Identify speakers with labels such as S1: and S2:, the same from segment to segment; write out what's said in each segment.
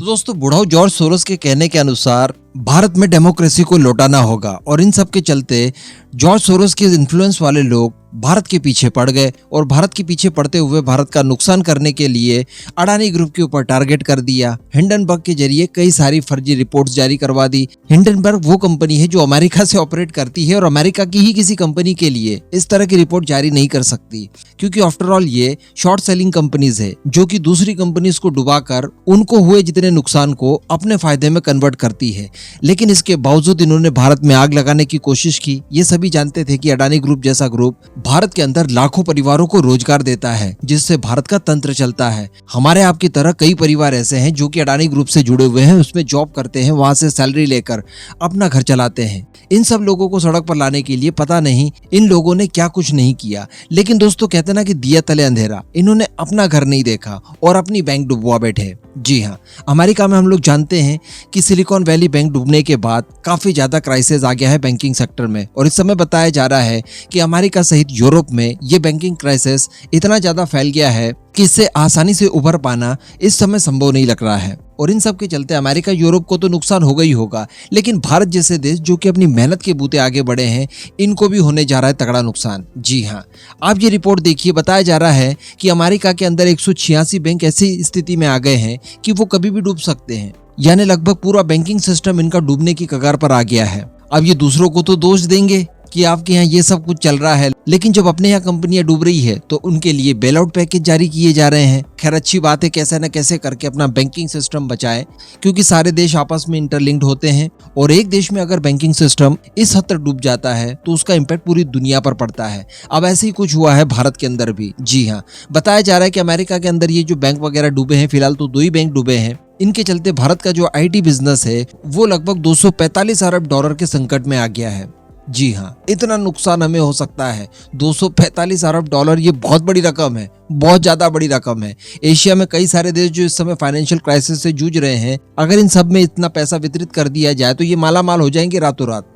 S1: तो दोस्तों बुढ़ाऊ George Soros के कहने के अनुसार भारत में डेमोक्रेसी को लौटाना होगा और इन सब के चलते जॉर्ज सोरोस के इन्फ्लुएंस वाले लोग भारत के पीछे पड़ गए और भारत के पीछे पड़ते हुए भारत का नुकसान करने के लिए अडानी ग्रुप के ऊपर टारगेट कर दिया। हिंडनबर्ग के जरिए कई सारी फर्जी रिपोर्ट्स जारी करवा दी। हिंडनबर्ग वो कंपनी है जो अमेरिका से ऑपरेट करती है और अमेरिका की ही किसी कंपनी के लिए इस तरह की रिपोर्ट जारी नहीं कर सकती, क्योंकि आफ्टर ऑल ये शॉर्ट सेलिंग कंपनीज है जो कि दूसरी कंपनीज को डुबाकर उनको हुए जितने नुकसान को अपने फायदे में कन्वर्ट करती है। लेकिन इसके बावजूद इन्होंने भारत में आग लगाने की कोशिश की। ये सभी जानते थे कि अडानी ग्रुप जैसा ग्रुप भारत के अंदर लाखों परिवारों को रोजगार देता है, जिससे भारत का तंत्र चलता है। हमारे आपकी तरह कई परिवार ऐसे हैं जो कि अडानी ग्रुप से जुड़े हुए हैं, उसमें जॉब करते हैं, वहां से सैलरी लेकर अपना घर चलाते हैं। इन सब लोगों को सड़क पर लाने के लिए पता नहीं इन लोगों ने क्या कुछ नहीं किया। लेकिन दोस्तों कहते हैं ना कि दिया तले अंधेरा, इन्होंने अपना घर नहीं देखा और अपनी बैंक डुबवा बैठे। जी हाँ, अमेरिका में हम लोग जानते हैं कि सिलिकॉन वैली बैंक डूबने के बाद काफी ज्यादा क्राइसिस आ गया है बैंकिंग सेक्टर में, और इस समय बताया जा रहा है कि अमेरिका सहित यूरोप में ये बैंकिंग क्राइसिस इतना ज्यादा फैल गया है कि इससे आसानी से उभर पाना इस समय संभव नहीं लग रहा है। और इन सब के चलते अमेरिका यूरोप को तो नुकसान होगा ही होगा, लेकिन भारत जैसे देश जो कि अपनी मेहनत के बूते आगे बढ़े हैं, इनको भी होने जा रहा है तगड़ा नुकसान। जी हाँ, आप ये रिपोर्ट देखिए, बताया जा रहा है कि अमेरिका के अंदर 186 बैंक ऐसी स्थिति में आ गए हैं कि वो कभी भी डूब सकते हैं, यानी लगभग पूरा बैंकिंग सिस्टम इनका डूबने की कगार पर आ गया है। अब ये दूसरों को तो दोष देंगे कि आपके यहाँ ये सब कुछ चल रहा है, लेकिन जब अपने यहाँ कंपनियां डूब रही है तो उनके लिए बेल आउट पैकेज जारी किए जा रहे हैं। खैर अच्छी बात है, कैसे न कैसे करके अपना बैंकिंग सिस्टम बचाए, क्योंकि सारे देश आपस में इंटरलिंक्ड होते हैं और एक देश में अगर बैंकिंग सिस्टम इस हद तक डूब जाता है तो उसका इम्पैक्ट पूरी दुनिया पर पड़ता है। अब ऐसे ही कुछ हुआ है भारत के अंदर भी। जी हाँ, बताया जा रहा है कि अमेरिका के अंदर ये जो बैंक वगैरह डूबे हैं, फिलहाल तो 2 ही बैंक डूबे हैं, इनके चलते भारत का जो IT बिजनेस है वो लगभग 245 अरब डॉलर के संकट में आ गया है। जी हाँ, इतना नुकसान हमें हो सकता है। 245 अरब डॉलर, ये बहुत बड़ी रकम है, बहुत ज्यादा बड़ी रकम है। एशिया में कई सारे देश जो इस समय फाइनेंशियल क्राइसिस से जूझ रहे हैं, अगर इन सब में इतना पैसा वितरित कर दिया जाए तो ये माला माल हो जाएंगे रातों रात।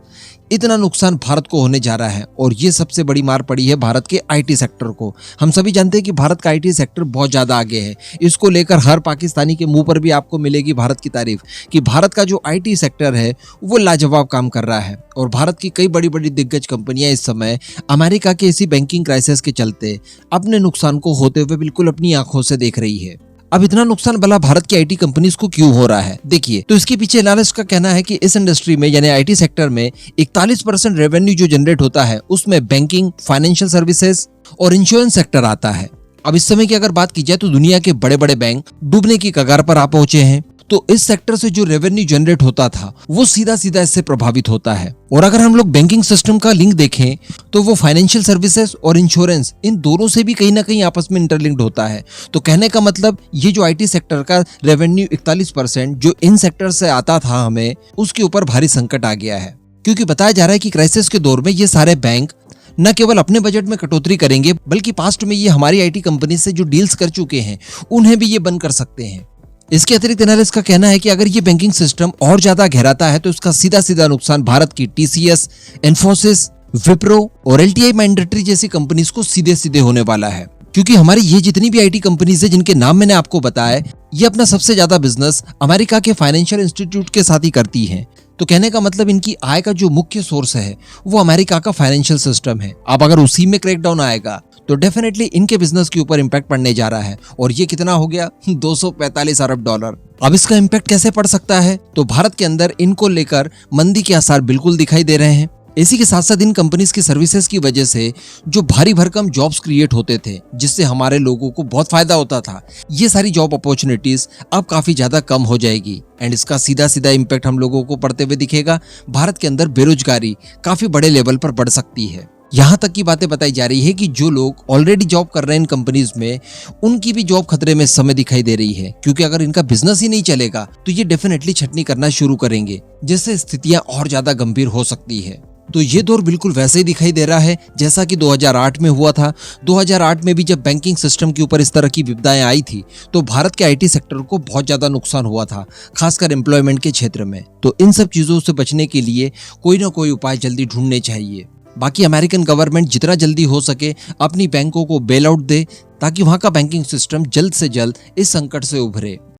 S1: इतना नुकसान भारत को होने जा रहा है और ये सबसे बड़ी मार पड़ी है भारत के IT सेक्टर को। हम सभी जानते हैं कि भारत का IT सेक्टर बहुत ज्यादा आगे है। इसको लेकर हर पाकिस्तानी के मुंह पर भी आपको मिलेगी भारत की तारीफ कि भारत का जो IT सेक्टर है वो लाजवाब काम कर रहा है। और भारत की कई बड़ी बड़ी दिग्गज कंपनियां इस समय अमेरिका के इसी बैंकिंग क्राइसिस के चलते अपने नुकसान को होते हुए बिल्कुल अपनी आंखों से देख रही है। अब इतना नुकसान भला भारत की IT कंपनीज को क्यों हो रहा है? देखिए, तो इसके पीछे एनालिस्ट का कहना है कि इस इंडस्ट्री में यानी IT सेक्टर में 41% रेवेन्यू जो जनरेट होता है उसमें बैंकिंग, फाइनेंशियल सर्विसेज और इंश्योरेंस सेक्टर आता है। अब इस समय की अगर बात की जाए तो दुनिया के बड़े बड़े बैंक डूबने की कगार पर आ पहुंचे हैं, तो इस सेक्टर से जो रेवेन्यू जनरेट होता था वो सीधा सीधा इससे प्रभावित होता है। और अगर हम लोग बैंकिंग सिस्टम का लिंक देखें तो वो फाइनेंशियल सर्विसेज और इंश्योरेंस, इन दोनों से भी कहीं ना कहीं आपस में इंटरलिंक्ड होता है। तो कहने का मतलब ये जो IT सेक्टर का रेवेन्यू 41% जो इन सेक्टर से आता था हमें, उसके ऊपर भारी संकट आ गया है। क्योंकि बताया जा रहा है कि क्राइसिस के दौर में ये सारे बैंक न केवल अपने बजट में कटौती करेंगे, बल्कि पास्ट में ये हमारी IT कंपनी से जो डील्स कर चुके हैं उन्हें भी ये बंद कर सकते हैं। इसके अतिरिक्त एनालिस्ट का कहना है कि अगर ये बैंकिंग सिस्टम और ज्यादा गहराता है तो इसका सीधा सीधा नुकसान भारत की TCS, इन्फोसिस, विप्रो और LTI माइंडट्री जैसी कंपनीज को सीधे सीधे होने वाला है। क्योंकि हमारी ये जितनी भी IT कंपनीज है जिनके नाम मैंने आपको बताया, ये अपना सबसे ज्यादा बिजनेस अमेरिका के फाइनेंशियल इंस्टीट्यूट के साथ ही करती है। तो कहने का मतलब इनकी आय का जो मुख्य सोर्स है वो अमेरिका का फाइनेंशियल सिस्टम है। अब अगर उसी में क्रैकडाउन आएगा तो डेफिनेटली इनके बिजनेस के ऊपर इम्पैक्ट पड़ने जा रहा है। और ये कितना हो गया? 245 अरब डॉलर। अब इसका इम्पैक्ट कैसे पड़ सकता है? तो भारत के अंदर इनको लेकर मंदी के आसार बिल्कुल दिखाई दे रहे हैं। इसी के साथ साथ इन कंपनीज की सर्विसेज की वजह से जो भारी भरकम जॉब्स क्रिएट होते थे, जिससे हमारे लोगों को बहुत फायदा होता था, ये सारी जॉब अपॉर्चुनिटीज अब काफी ज्यादा कम हो जाएगी। एंड इसका सीधा सीधा इम्पैक्ट हम लोगों को पड़ते हुए दिखेगा। भारत के अंदर बेरोजगारी काफी बड़े लेवल पर बढ़ सकती है। यहाँ तक की बातें बताई जा रही है कि जो लोग ऑलरेडी जॉब कर रहे हैं इन कंपनीज में, उनकी भी जॉब खतरे में इस समय दिखाई दे रही है। क्योंकि अगर इनका बिजनेस ही नहीं चलेगा तो ये डेफिनेटली छटनी करना शुरू करेंगे, जिससे स्थितियां और ज्यादा गंभीर हो सकती है। तो ये दौर बिल्कुल वैसे ही दिखाई दे रहा है जैसा कि 2008 में हुआ था। 2008 में भी जब बैंकिंग सिस्टम के ऊपर इस तरह की विपदाएं आई थी तो भारत के IT सेक्टर को बहुत ज्यादा नुकसान हुआ था, खासकर एम्प्लॉयमेंट के क्षेत्र में। तो इन सब चीजों से बचने के लिए कोई ना कोई उपाय जल्दी ढूंढने चाहिए। बाकी अमेरिकन गवर्नमेंट जितना जल्दी हो सके अपनी बैंकों को बेल आउट दे, ताकि वहां का बैंकिंग सिस्टम जल्द से जल्द इस संकट से उभरे।